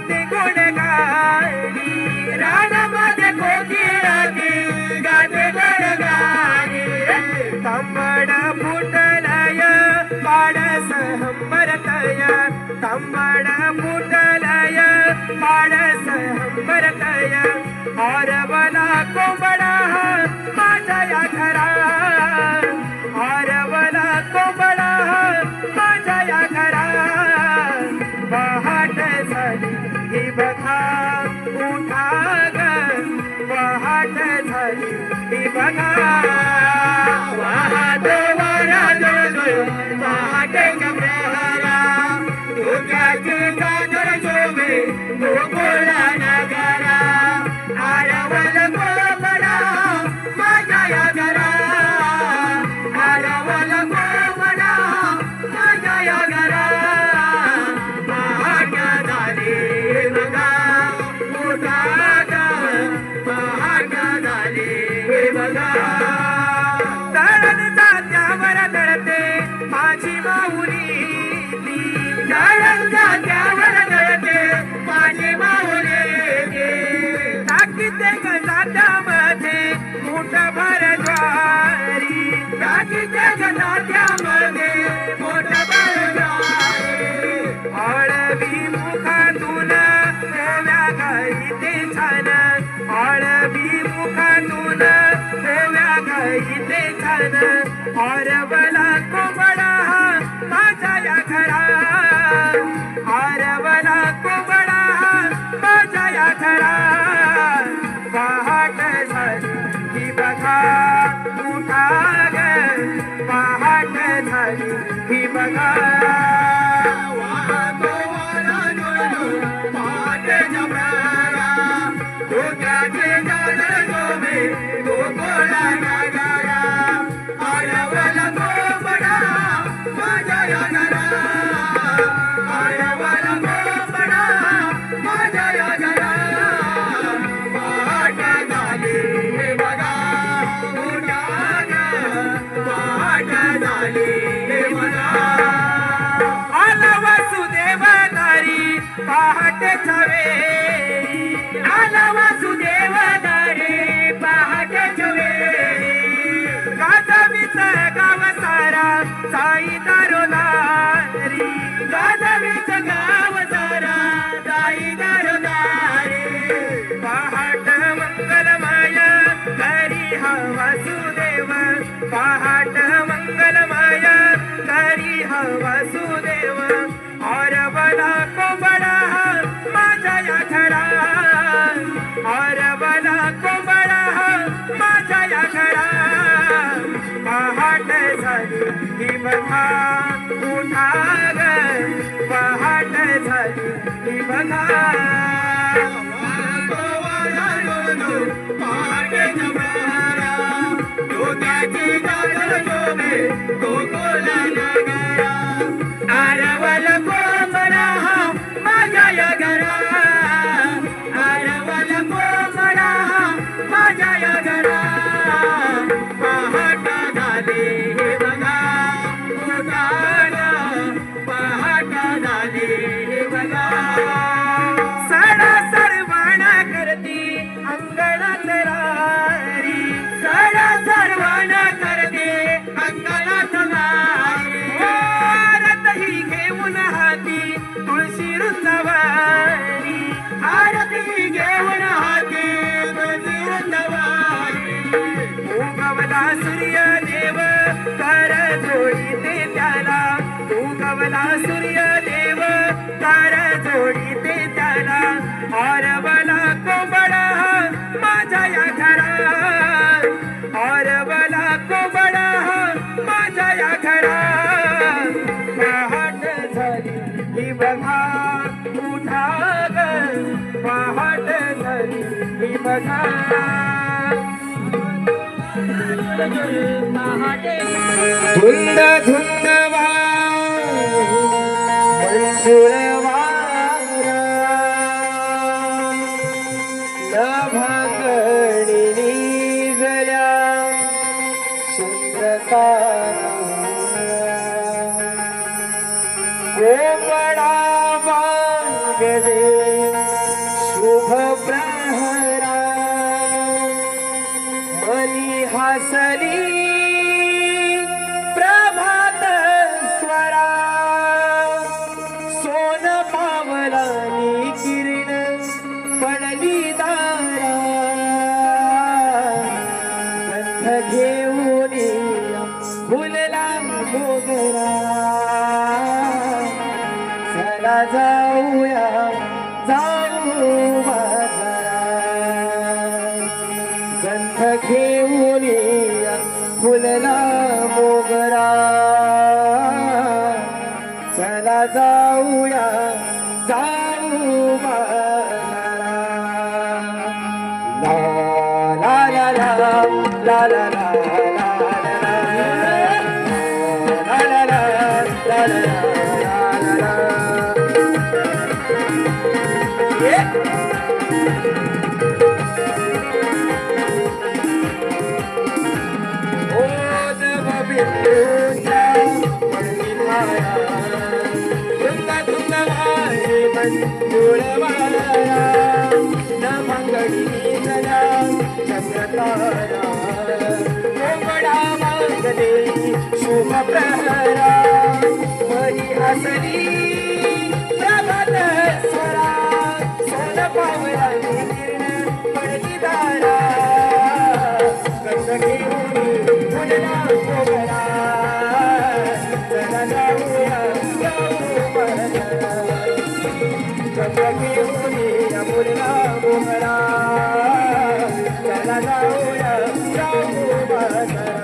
गाते गुणगाणी रानामध्ये कोकिळाती गाते गुणगाणी तांबड फुटलय पाडस हंबरतय तांबड फुटलय पाडस हंबरतय आरवला कोंबडा माझ्या या घरा आरवला कोंबडा माझ्या या घरा पहाट झाली ही बघा उठा ग पहाट झाली ही बघा वाहतो वारा जळजळ पहाटेच्या प्रहरा धोक्याची चादर शोभे गोकुळा नगरा आरवल कोंबडा माझ्या या घरा आरवल कोंबडा माझ्या या घरा पहाट झाली बघा उठा ग पहाट झाली बघा तळण जात्यावर दळते माझी माऊली तळण जात्यावर दळते माझी माऊली टाकीते गजात्यामध्ये मोठभर ज्वारी टाकीते गजात्यामध्ये मोठभर ज्वारी आळवी मुखातून ओव्या गाईते छान आळवी मुखातून ओव्या गाईते छान आरवला कोंबडा माझ्या या घरा आरवला कोंबडा माझ्या या घरा पहाट झाली ही बघा उठा ग पहाट झाली ही बघा वाहतो वारा झुळझुळ पहाटेच्या प्रहरा धोक्याची चादर शोभे गोकुळा नगरा आरवल कोंबडा माझ्या या घरा आरवल कोंबडा माझ्या या घरा पहाट झाली हे बघा उठा ग पहाट झाली हे बघा आला वासुदेव दारी पहाटेच्या वेळी आला वासुदेव दारी पहाटेच्या वेळी गाजवीचा गाव सारा साई दारोदारी गाजवीचा गाव सारा साई दारोदारी पहाट मंगलमय करी हा वासुदेव पहाट मंगलमय करी हा वासुदेव आरवला कोंबडा माझ्या या घरा आरवला कोंबडा माझ्या या घरा पहाट झाली ही बघा उठा ग पहाट झाली ही बघा पहाटेच्या प्रहरा धोक्याची चादर शोभे गोकुळा नगरा आरवल कोंबडा माझ्या या घरा आरवल कोंबडा माझ्या या घरा पहाट झाली हे बघा उठा ग पहाट झाली हे बघा सडा सर्वाणा करती अंगणात रारी सडा सर्वाणा करते अंगणात रारी आरती घेऊन हाती तुळशी वृंदावारी आरती घेऊन हाती तुळशी वृंदावारी उगवला सूर्यदेव कर जोडीते त्याला उगवला सूर्यदेव कर जोडीते त्याला आरवला कोंबडा माझ्या या घरा आरवला कोंबडा माझ्या या घरा पहाट झाली ही बघा उठा ग पहाट झाली ही बघा धुंद धुंद मंजुळ वारा नभकणी निजल्या सुंदरतारा कोंबडा वागवे शुभ प्रहरा मनी हसली प्रभात स्वरा सोन पावलानी किरण पडली दारा गंध घेऊन फुलला मोगरा चला जाऊया जाऊ बाजारा गंध घेऊन फुलला मोगरा चला जाऊया जाऊ बाजारा ला ला ला ला ला ला शुभ प्रहरा मनी हसली प्रभात स्वरा सोन पावलानी किरण पडली दारा गंध घेऊन फुलला मोगरा चला जाऊया जाऊ बाजारा गंध घेऊन फुलला मोगरा चला जाऊया जाऊ बाजारा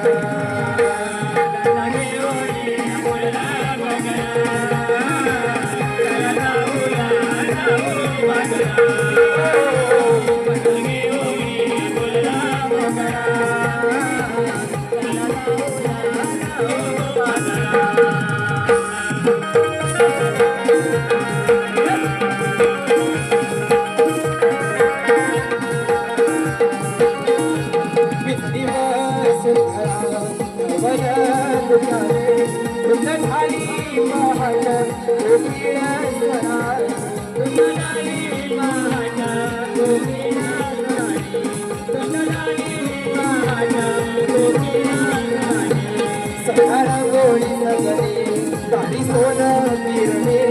सोनं पिरणे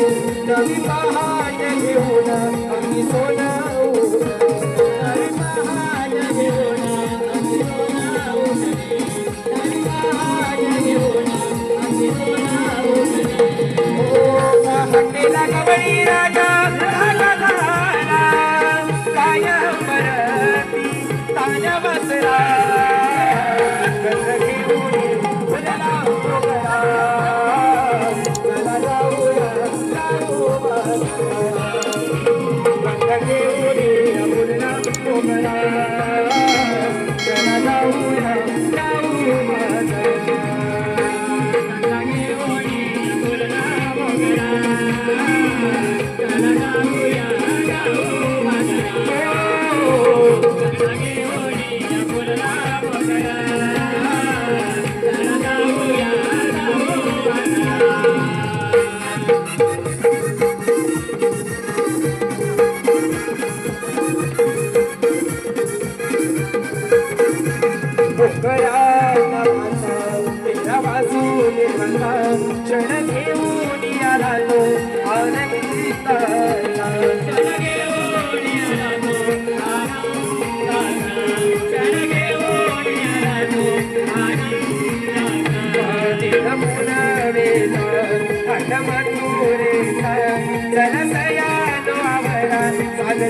नवी पहाट घेऊन आम्ही सोनं नवी पहाट घेऊन आम्ही सोनं नवी पहाट घेऊन आम्ही सोनं पहाटेला गवळी राजा राजा झाला कायम परती तान बसला गंध घेऊन फुलला मोगरा क्षण घेऊन आलो आनंदित जनसयानो आवरा साध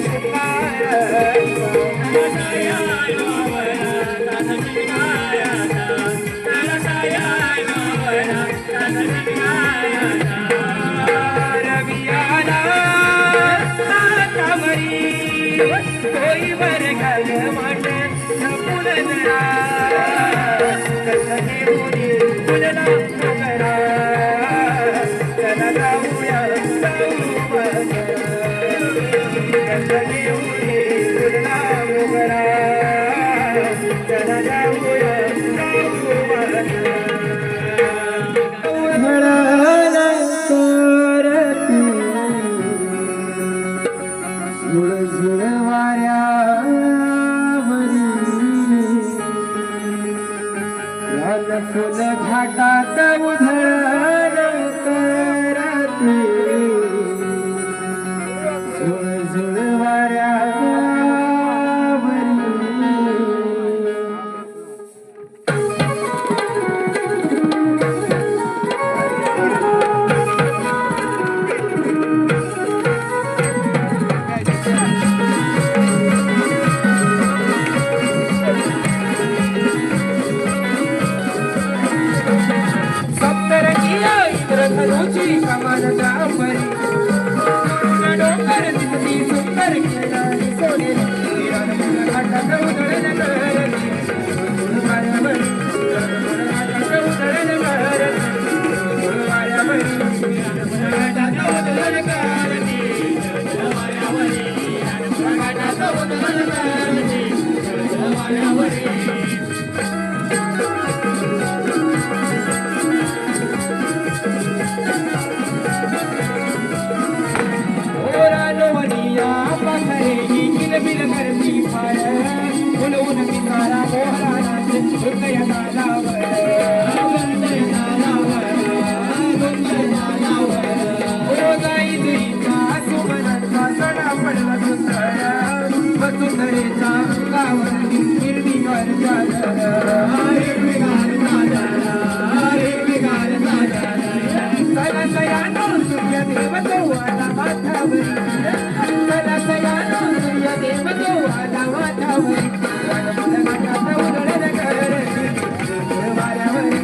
कोई वर गल मट फुल जरा कसे बोली फुलला मोगरा चला जाऊया जाऊ बाजारा कसे बोली फुलला मोगरा चला जाऊया जाऊ बाजारा म्हणाला करती झुळ झुळ वाऱ्यावरी या फुल घाटात उधळण करते झुळझुळ वाऱ्यावरी धनुची कमान जांभरी डोंगर दिसती सुंदर किनारी सोनेरी घाटात उधळण करती झुळझुळ वाऱ्यावरी घाटात उधळण करती झुळझुळ वाऱ्यावरी घाटात उधळण करती झुळझुळ वाऱ्यावरी घाटात उधळण करती झुळझुळ वाऱ्यावरी बिल करती फार फुलवून पिसारा मोहरा नाचे हृदय नालावर रोजाई जुईचा सुमनांचा सडा पडला सुंदर वसुंधरेच्या अंगावर हिरवीगार चादर चला सयानो सूर्य देव तो आला माथावरी चला सयानो सूर्य देव तो आला माथावरी फुल घाटात उधळण करती झुळझुळ वाऱ्यावरी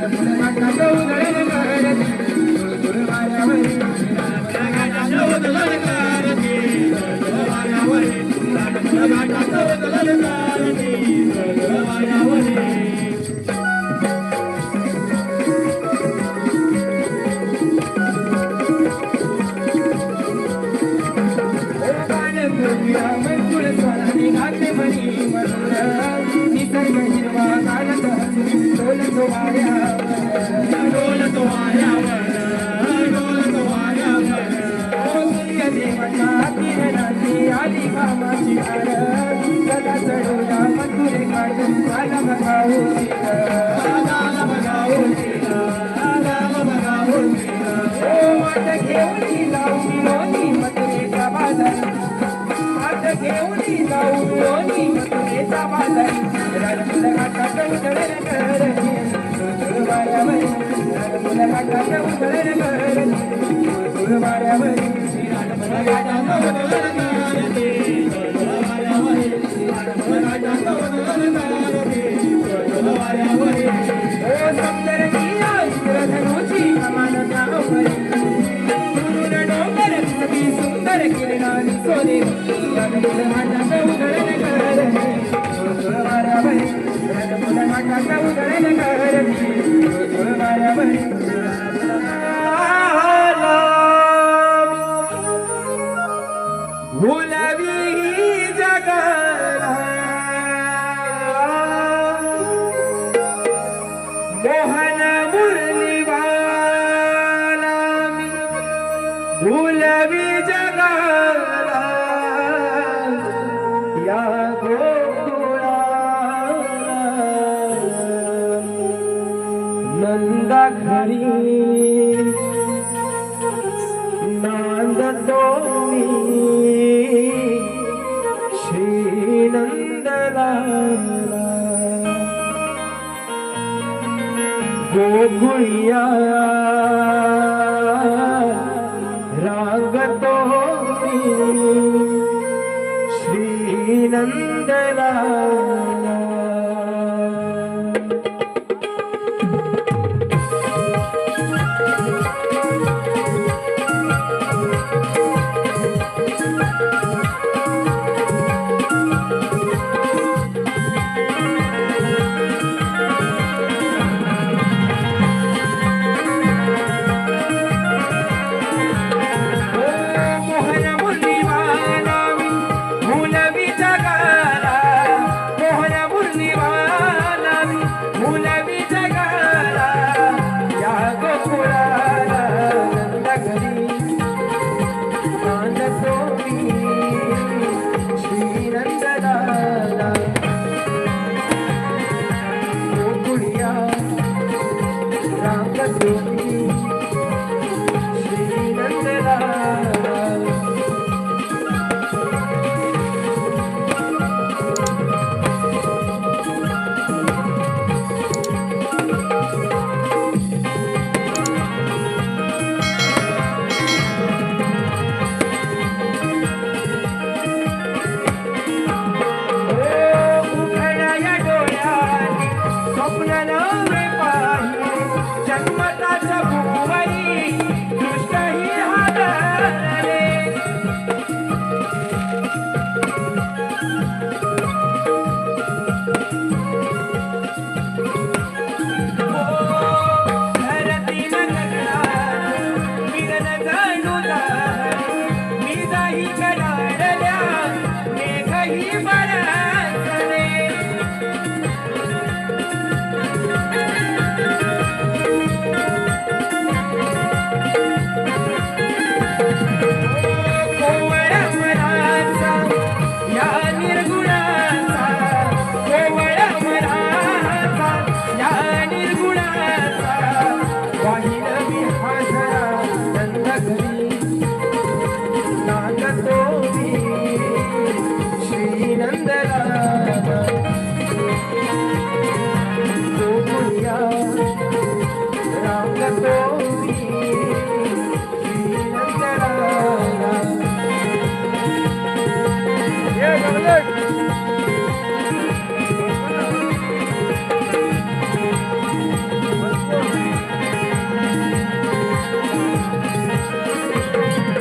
फुल घाटात उधळण करती झुळझुळ वाऱ्यावरी फुल घाटात उधळण करती झुळझुळ वाऱ्यावरी फुल घाटात उधळण करती झुळझुळ वाऱ्यावरी मंजुळ स्वराने गाते म्हणी मधुर निसर्ग हिरवा गाणत हसून डोलतो वाऱ्यावर सूर्य देवाच्या किरणाची आली कामाची हार सदा चढवला मधुरे काढून आला बघावू वाट घेऊन लावून लोणी मधुरेचा बाजार घेऊनी जाऊ लोणी मथुरेचा बाजारी फुल घाटात उधळण करती झुळझुळ वाऱ्यावरी फुल घाटात उधळण करती झुळझुळ वाऱ्यावरी फुल घाटात उधळण करती झुळझुळ वाऱ्यावरी फुल घाटात उधळण करती झुळझुळ वाऱ्यावरी ओ सुंदर किया इंद्रधनुची कमान जांभरी दुरून डोंगर दिसती सुंदर किरणारी सोनेरी फुल घाटात उधळण करती झुळझुळ वाऱ्यावरी फुल घाटात उधळण करती झुळझुळ वाऱ्यावरी भुलवी जगाला मोहन मुरलीवाला भुलवी जगाला या गोकुळाला नंदा घरी नांदतो मी श्री नंदलाला गोकुळिया रागतो मी श्री नंदलाला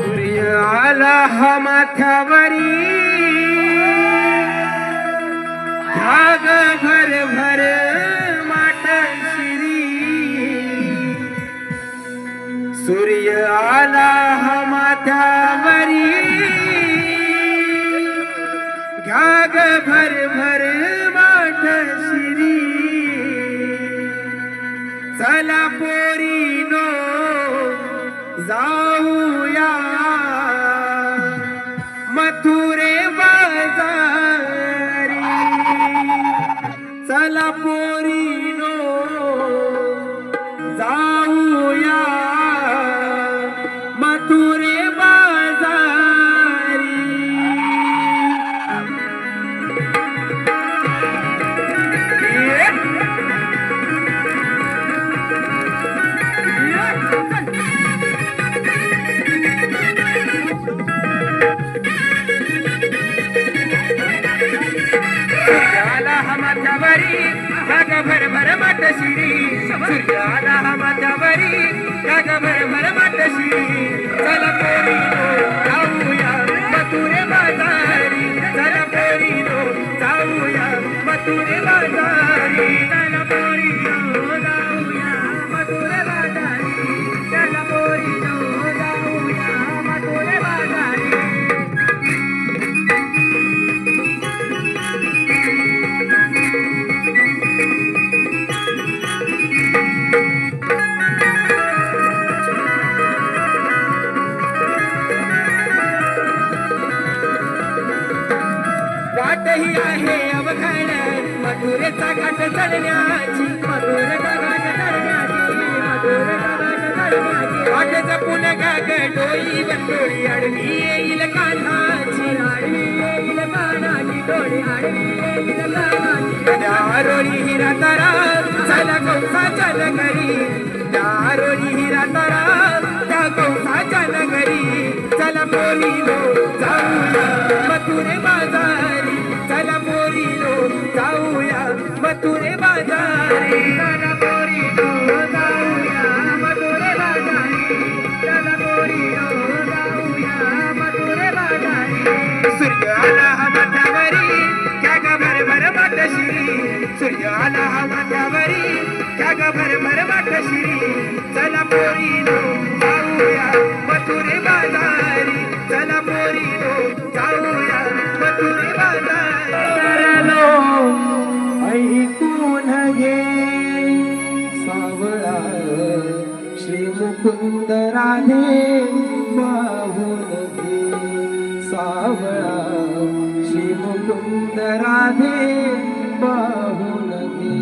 सूर्य आला हा माथ्यावरी ढाग भर भर माठशिरी सूर्य आला हा माथ्यावरी घाग भर भर माठशिरी चला पोरीनो जाऊया मथुरे बाजारी चला पोरीनो जाऊया मथुरे बाजारी सूर्याला हा माथ्यावरी ढग भर भर माठशिरी सूर्याला हा माथ्यावरी ढग भर भर माठशिरी चला पोरीनो जाऊया मथुरे बाजारी चला पोरीनो जाऊया मथुरे बाजारी चला पोरीनो जाऊया मथुरे बाजारी चला पोरीनो जाऊया मथुरे बाजारी वाट ही आहे अवघड मथुरेचा घाट चढण्याची मथुरेचा घाट चढण्याची मथुरेचा घाट चढण्याची वाट जपून गाग डोई बंडोळी आडवी येईल कान्हाची आडवी येईल कान्हाची डोळी आडवी येईल कान्हाची दारोळी हिरा तारा चला कंसाच्या नगरी दारोळी हिरा तारा त्या कंसाच्या नगरी चला पोरीनो जाऊया मथुरे बाजारी चला पोरीनो जाऊया मथुरे बाजारी चला पोरीनो जाऊया मथुरे बाजारी चला पोरीनो जाऊया मथुरे बाजारी सूर्य आला हा माथ्यावरी घ्या भर भर माठशिरी सूर्य आला हा माथ्यावरी घ्या भर भर माठशिरी चला पोरीनो जाऊया मथुरे बाजारी चला पोरीनो जाऊया मथुरे बाजारी ऐकून घे सावळा श्री मुकुंद राधे पाहून घे सावळा श्री मुकुंद राधे पाहून घे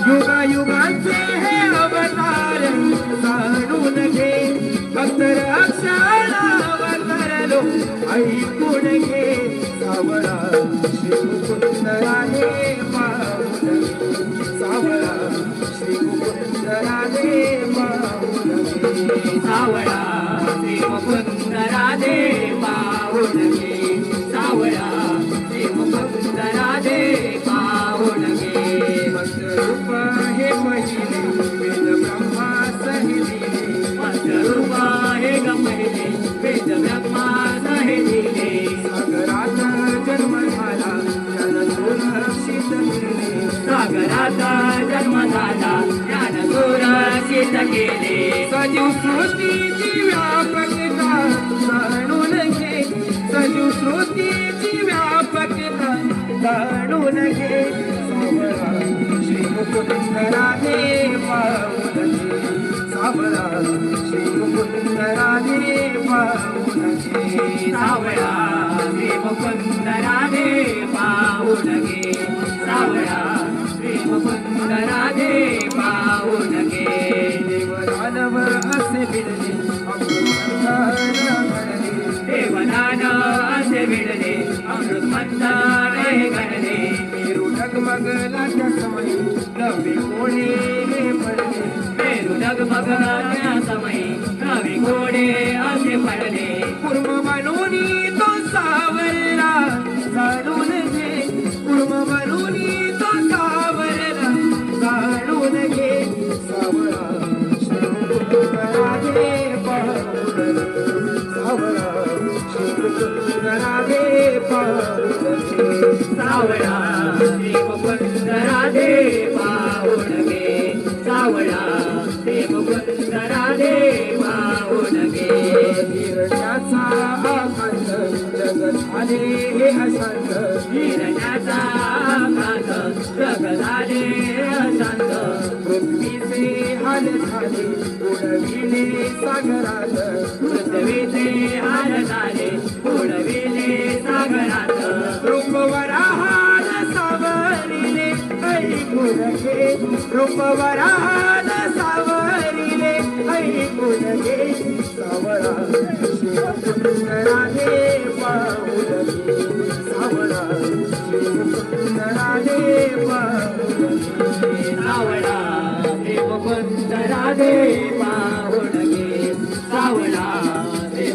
युगायुगांचे हे अवतार जाणून घे भक्तर अक्षरा अवतरलो ऐकून घे सावळा श्री मुकुंद राधे पाहून घे सावळा श्री मुकुंद राधे पाहून घे सावळा श्री मुकुंद राधे पाहून घे सावळा श्री मुकुंद राधे पाहून घे रूप हे पहिले वेद ब्रह्मा सहिते रूप हे ग पहिले वेद ब्रह्मा सहिते सागरात जन्म झाला ज्ञान सुरक्षित केले सागरात जन्म झाला ज्ञान सुरक्षित केले सजीव सृष्टीची व्यापकता जाणून घे सजीव सृष्टीची व्यापकता जाणून घे सावळा श्री मुकुंद राधे पाहून घे सावळा श्री मुकुंद राधे पाहून घे सावळा श्री मुकुंद राधे पाहून घे सावळा श्री मुकुंद राधे पाहून घे देव दानव असे बिरले विडले अमृत मंदारे घडले मेरू डगमगला त्या समयी नवे कोळे हे पडले मेरू डगमगला त्या समयी नवे घोडे असे पडले कुर्म बनूनी तो सावरला जाणून घे कुर्म बनूनी तो सावरला जाणून घे सावळा शिवराजे पाहुणे सावळा शिवराजे पाहुणे सावळा मुकुंद राधे पाहुण गे सावळा मुकुंद राधे पाहुण गे हिरण्याचा आकांत जगत आले हे अशांत हिरण्याचा आकांत जग झाले अशांत पृथ्वीचे हाल झाले उडविले सागरात पृथ्वीचे हाल झाले उडविले सागरात रूपवराहान सावरिले ऐकून घे रूपवराहान सावरिले ऐकून घे सावळा शिवसुंदराने पाहुण घे सावळा शिवसुंदराने पाहुण घे सावळा मुकुंद राधे पाहुण गे सावळा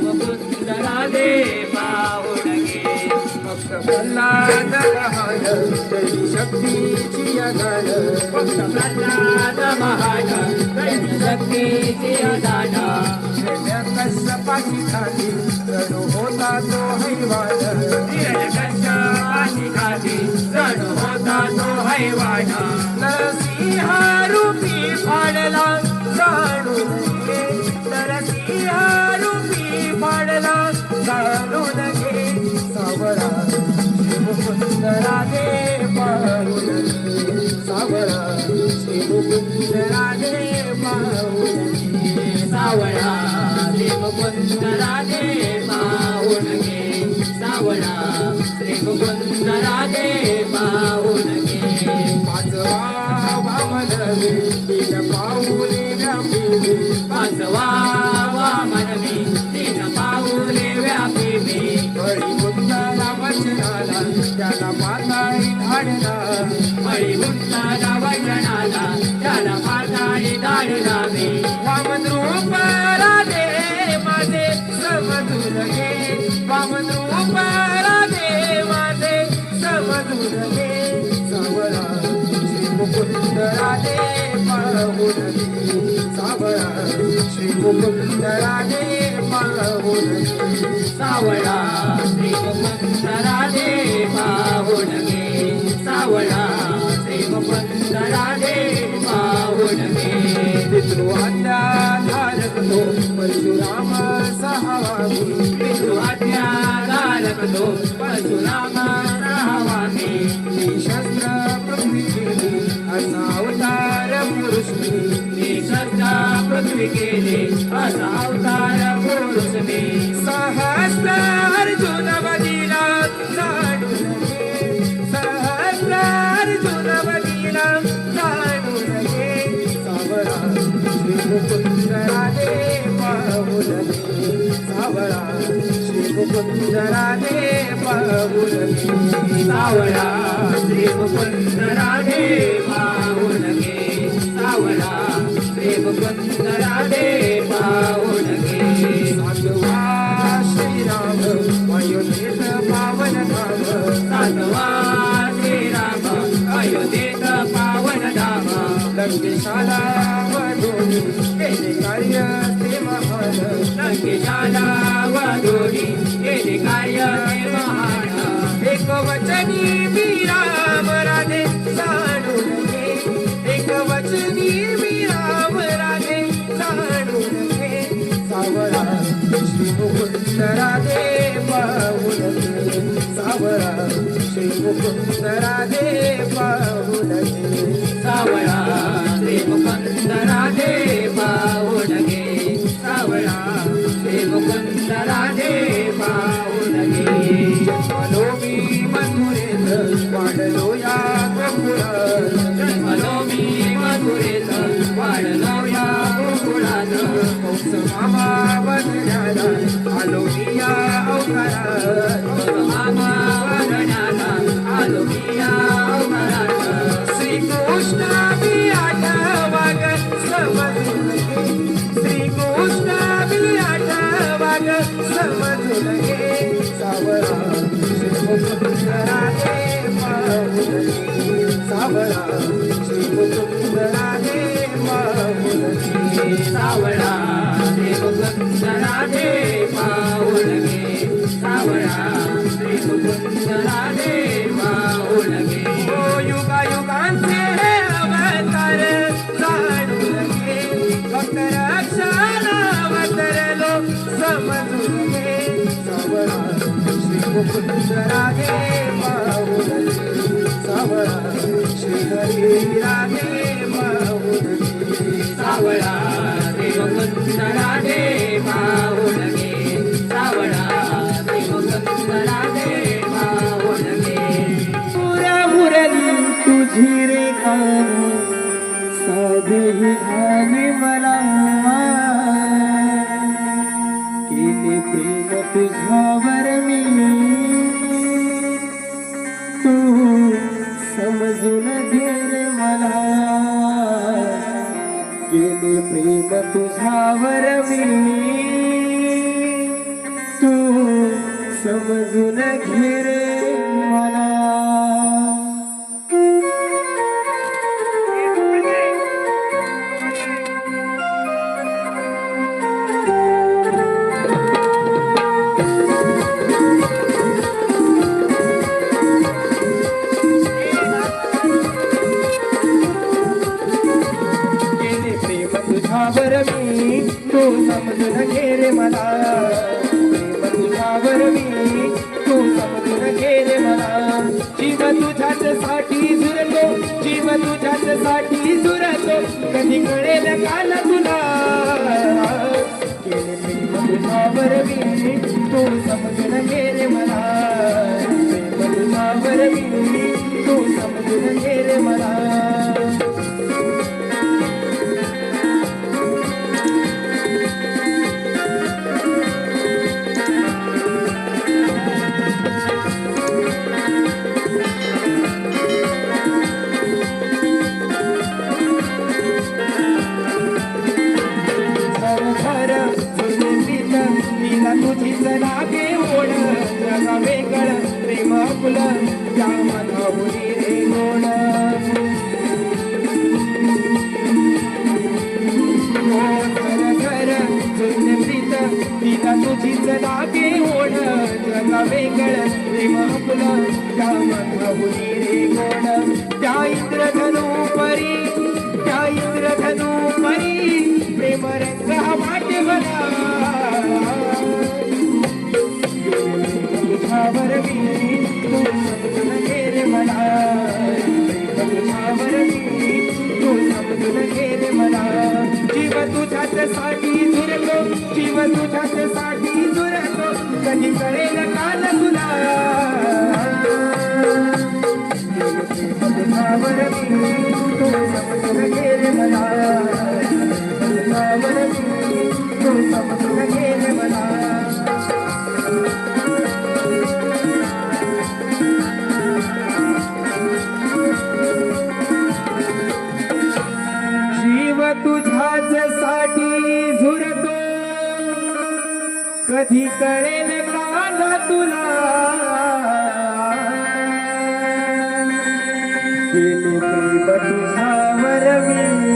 मुकुंद राधे पाहुण गे भक्त प्रल्हाद महान तरी शक्तीची अगाध भक्त प्रल्हाद महान दैव शक्तीची अदान कश्यपाची खाली जणू होता तो हैवान हिरण्यकश्यपाची खाली जणू होता तो हैवान नरसिंहारूपी फाडला जाणून घे नरसिंहारूपी फाडला जाणून घे सावळा शिवसुंदराने पाहुण घे सावळा शिवसुंदराने पाहुण घे सावळा मुकुंद राधे पाहुण गे सावळा मुकुंद राधे पाहुण गे पाचवा वामन तीन पाऊले व्यापिले पाचवा वामन मी तीन पाऊले व्यापी मी हरिबुद्धाला वचनाला त्याला पाताळी धाडला हरिभुक्ताला वचनाला त्याला पाताळी धाडला मी वामन रूप राधे माझे समजून घे वामन रूप राधे माझे समजून घे सावळा श्रीमुकुंद राधे पाहुण घे सावळा श्रीमुकुंद राधे पाहुण घे सावळा मुकुंद राधे पाहुण गे सावळा मुकुंद राधे पाहुण गे पितृआज्ञा धारक तो परशुराम सहावामी पितृआज्ञा धारक तो परशुराम राहावामी शस्त्र पृथ्वी केली असा अवतार पुरुष मी शस्त्र पृथ्वी केले असा अवतार पुरुष मी सहस्र अर्जुन बलिला जाणून घे सहस्र अर्जुन बलिला जाणून घे सावळा श्रीमुकुंद राधे पाहुण घे सावळा श्रीमुकुंद राधे पाहुण घे सावळा मुकुंद राधे पाहुण गे सावळा मुकुंद राधे पाहुण गे सातवा श्रीराम अयोध्येत पावन धाम सातवा श्रीराम अयोध्येत पावन धाम लंकेशाला वधूनी केले कार्य ते महान लंकेशाला वधूनी केले कार्य ते महान एक वचनी मी राम राधे जाणून घे एक वचनी मी राम राधे जाणून घे सावळा श्रीमुकुंद राधे पाहुण घे सावळा श्रीमुकुंद राधे पाहुण घे सावळा मुकुंद राधे पाहुण गे सावळा मुकुंद राधे पाहुण गे जन्मलो मी मथुरेत वाढलो या गोकुळात जन्मलो मी मथुरेत वाढलो या गोकुळात कंस मामा वधण्याला आलो मी या अवतारात समजून घे सावळा श्रीमुकुंदराजे माऊली सावळा श्रीमुकुंदराजे माऊली सावळा श्रीमुकुंदराजे माऊलगे सावळा श्रीमुकुंदराजे माऊलगे ओ युगायुगांचे अवतार जाणून घे भक्त रक्षण अवतरलो समजून घे सावळा श्रीमुकुंदराजे माऊली सावळा श्रीहरिराजे माऊली सावळा श्रीमुकुंदराजे माऊलगे सावळा श्रीमुकुंदराजे माऊलगे पुरा मुरली तुझी रे गाणी साधेही गाणे मला केले प्रेम तुझ्यावर मी तू समजून घे रे मला केले प्रेम तुझ्यावर मी तू समजून घे रे मला केले प्रेम तुझ्यावर मी तू समजून घे रे मला प्रेम तुझ्यावर मी तू समजून घे रे मला जीव तुझ्याच साठी झुरतो जीव तुझ्याच साठी झुरतो कधी कळेल काल तुला केले प्रेम तुझ्यावर मी तू समजून घे रे मला प्रेम तुझ्यावर मी तू समजून घे रे मला तिला तुझीच लागे ओढ जगा वेगळ प्रेम फुलं त्या मनावली रे गोड घर घर जुने प्रीत तिला तुझीच लागे ओढ जगा वेगळ प्रेम फुलं त्या मनावली रे गोड त्या इंद्रधनू परी प्रेम रंग हा वाटे मला तुझ्यावर मी तू समजून घे रे मला तुझ्यावर मी तू समजून घे रे मला जीव तुझ्याच साठी झुरतो जीव तुझ्याच साठी झुरतो कधी कळेल काल तुला तुझ्यावर मी तू समजून घे रे मला तुझ्यावर मी तू समजून घे रे मला जीव तुझ्याच साठी झुरतो कधी कळेल काल तुला केले प्रेम तुझ्यावर मी